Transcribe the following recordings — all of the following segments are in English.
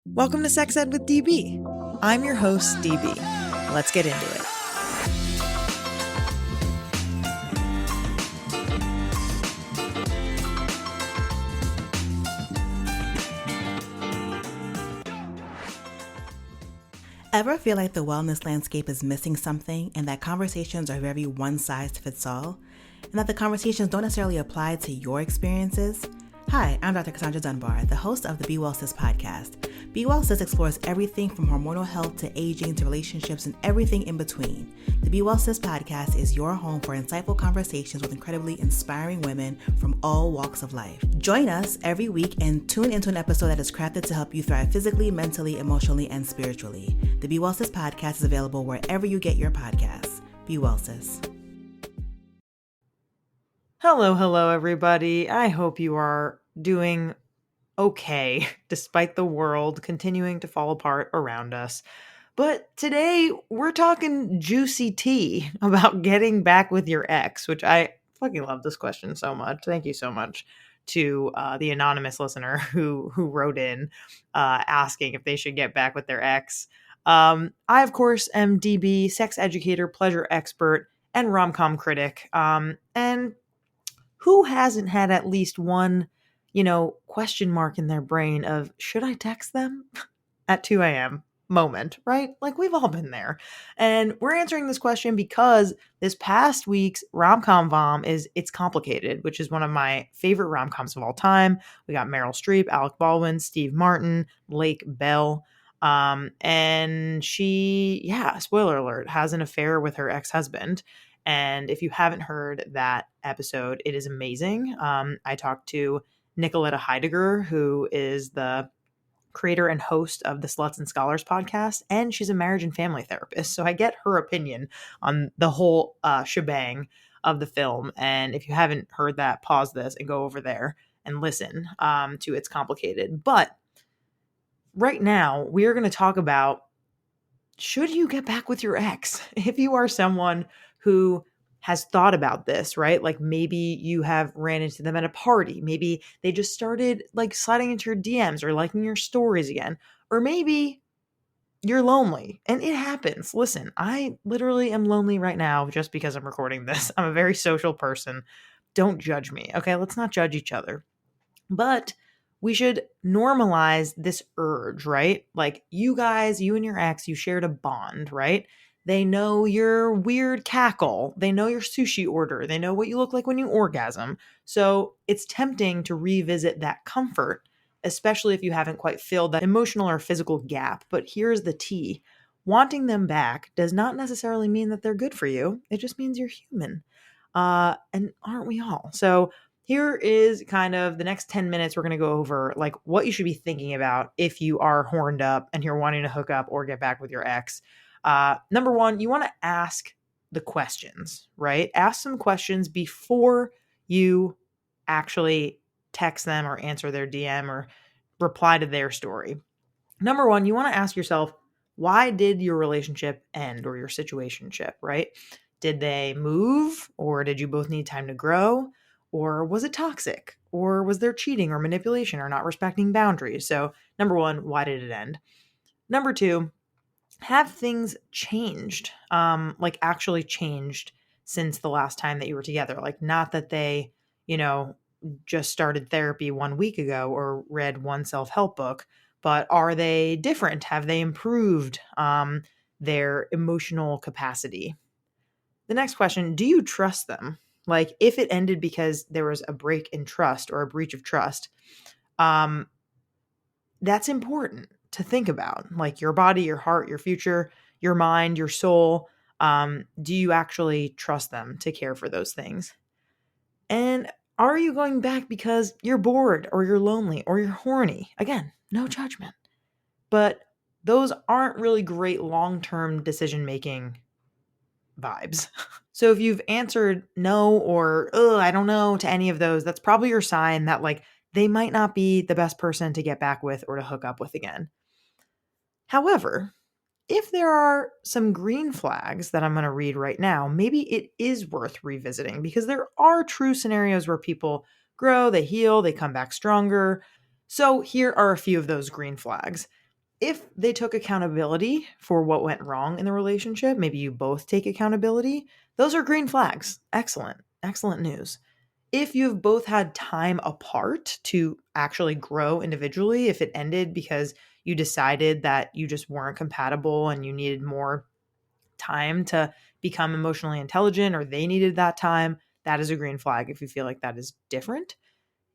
Welcome to Sex Ed with DB. I'm your host, DB. Let's get into it. Ever feel like the wellness landscape is missing something and that conversations are very one-size-fits-all? And that the conversations don't necessarily apply to your experiences? Hi, I'm Dr. Cassandra Dunbar, the host of the Be Well Sis podcast. Be Well Sis explores everything from hormonal health to aging to relationships and everything in between. The Be Well Sis podcast is your home for insightful conversations with incredibly inspiring women from all walks of life. Join us every week and tune into an episode that is crafted to help you thrive physically, mentally, emotionally, and spiritually. The Be Well Sis podcast is available wherever you get your podcasts. Be Well Sis. Hello, everybody. I hope you are doing okay, despite the world continuing to fall apart around us. But today, we're talking juicy tea about getting back with your ex, which I fucking love this question so much. Thank you so much to the anonymous listener who wrote in asking if they should get back with their ex. I, of course, am DB, sex educator, pleasure expert, and rom-com critic. And who hasn't had at least one, question mark in their brain of, should I text them at 2 a.m. moment, right? Like, we've all been there. And we're answering this question because this past week's rom-com vom is It's Complicated, which is one of my favorite rom-coms of all time. We got Meryl Streep, Alec Baldwin, Steve Martin, Lake Bell. And she, spoiler alert, has an affair with her ex-husband. And if you haven't heard that episode, it is amazing. I talked to Nicoletta Heidegger, who is the creator and host of the Sluts and Scholars podcast, and she's a marriage and family therapist. So I get her opinion on the whole shebang of the film. And if you haven't heard that, pause this and go over there and listen to It's Complicated. But right now, we are going to talk about, should you get back with your ex? If you are someone who has thought about this, right? Like, maybe you have ran into them at a party. Maybe they just started like sliding into your DMs or liking your stories again. Or maybe you're lonely and it happens. Listen, I literally am lonely right now just because I'm recording this. I'm a very social person. Don't judge me. Okay. Let's not judge each other. But we should normalize this urge, right? Like, you guys, you and your ex, you shared a bond, right? They know your weird cackle. They know your sushi order. They know what you look like when you orgasm. So it's tempting to revisit that comfort, especially if you haven't quite filled that emotional or physical gap. But here's the tea. Wanting them back does not necessarily mean that they're good for you. It just means you're human. And aren't we all? So here is kind of the next 10 minutes. We're going to go over like what you should be thinking about if you are horned up and you're wanting to hook up or get back with your ex. Number one, you want to ask the questions, right? Ask some questions before you actually text them or answer their DM or reply to their story. Number one, you want to ask yourself, why did your relationship end or your situationship, right? Did they move, or did you both need time to grow? Or was it toxic? Or was there cheating or manipulation or not respecting boundaries? So, number one, why did it end? Number two, have things changed? Like, actually changed since the last time that you were together? Like, not that they, just started therapy 1 week ago or read one self-help book, but are they different? Have they improved their emotional capacity? The next question, do you trust them? Like, if it ended because there was a break in trust or a breach of trust, that's important to think about. Like, your body, your heart, your future, your mind, your soul. Do you actually trust them to care for those things? And are you going back because you're bored or you're lonely or you're horny? Again, no judgment. But those aren't really great long-term decision-making vibes. So if you've answered no or I don't know to any of those, that's probably your sign that like they might not be the best person to get back with or to hook up with again. However, if there are some green flags that I'm going to read right now, maybe it is worth revisiting because there are true scenarios where people grow, they heal, they come back stronger. So here are a few of those green flags. If they took accountability for what went wrong in the relationship, maybe you both take accountability, those are green flags. Excellent. Excellent news. If you've both had time apart to actually grow individually, if it ended because you decided that you just weren't compatible and you needed more time to become emotionally intelligent, or they needed that time, that is a green flag if you feel like that is different.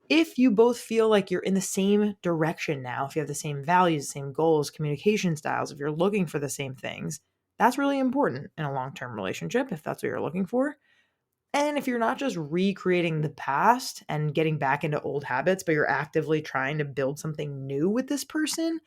If you both feel like you're in the same direction now, if you have the same values, same goals, communication styles, if you're looking for the same things, that's really important in a long-term relationship if that's what you're looking for. And if you're not just recreating the past and getting back into old habits, but you're actively trying to build something new with this person,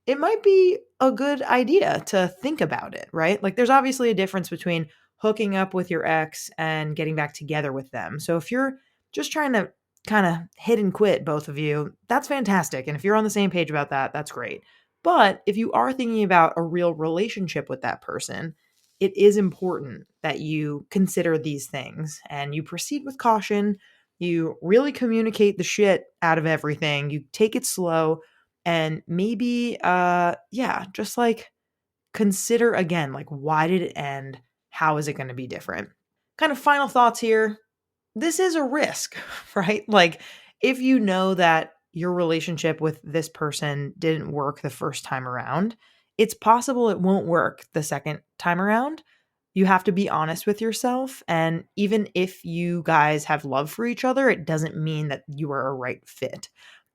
it might be a good idea to think about it, right? Like there's obviously a difference between hooking up with your ex and getting back together with them. So if you're just trying to kind of hit and quit, both of you, that's fantastic. And if you're on the same page about that, that's great. But if you are thinking about a real relationship with that person, it is important that you consider these things and you proceed with caution. You really communicate the shit out of everything. You take it slow and maybe just like consider again, like, why did it end? How is it going to be different? Kind of final thoughts here. This is a risk, right? Like, if you know that your relationship with this person didn't work the first time around, it's possible it won't work the second time around. You have to be honest with yourself. And even if you guys have love for each other, it doesn't mean that you are a right fit.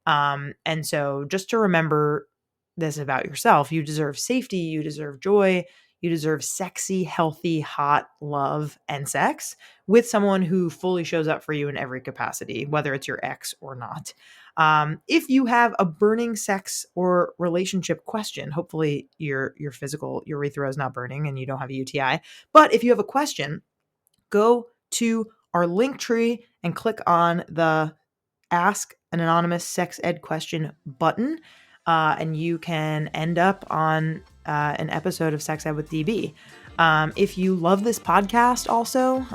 And so just to remember this about yourself, you deserve safety, you deserve joy, you deserve sexy, healthy, hot love and sex with someone who fully shows up for you in every capacity, whether it's your ex or not. If you have a burning sex or relationship question, hopefully your physical urethra is not burning and you don't have a UTI. But if you have a question, go to our link tree and click on the Ask an Anonymous Sex Ed Question button, and you can end up on an episode of Sex Ed with DB. If you love this podcast, also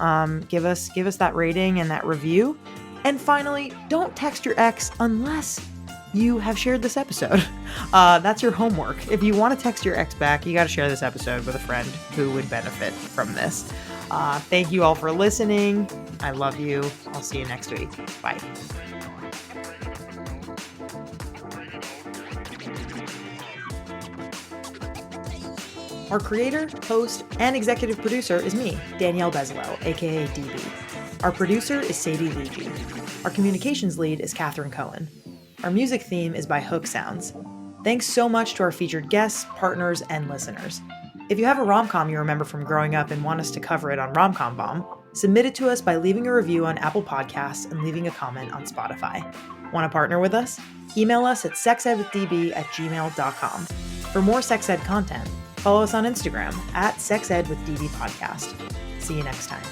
give us that rating and that review. And finally, don't text your ex unless you have shared this episode. That's your homework. If you want to text your ex back, you got to share this episode with a friend who would benefit from this. Thank you all for listening. I love you. I'll see you next week. Bye. Our creator, host, and executive producer is me, Danielle Bezalel, aka DB. Our producer is Sadie Lidji. Our communications lead is Cathren Cohen. Our music theme is by Hook Sounds. Thanks so much to our featured guests, partners, and listeners. If you have a rom-com you remember from growing up and want us to cover it on Rom-Com Bomb, submit it to us by leaving a review on Apple Podcasts and leaving a comment on Spotify. Want to partner with us? Email us at sexedwithdb@gmail.com. For more sex ed content, follow us on Instagram at sexedwithdbpodcast. See you next time.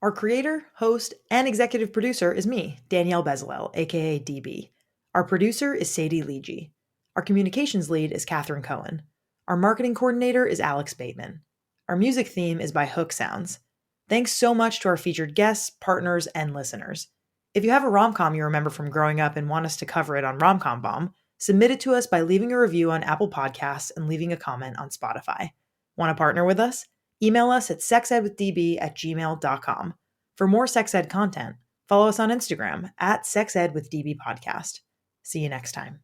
Our creator, host, and executive producer is me, Danielle Bezalel, aka DB. Our producer is Sadie Lidji. Our communications lead is Cathren Cohen. Our marketing coordinator is Alex Bateman. Our music theme is by Hook Sounds. Thanks so much to our featured guests, partners, and listeners. If you have a rom-com you remember from growing up and want us to cover it on Rom-Com Bomb, submit it to us by leaving a review on Apple Podcasts and leaving a comment on Spotify. Want to partner with us? Email us at sexedwithdb@gmail.com. For more sex ed content, follow us on Instagram at sexedwithdbpodcast. See you next time.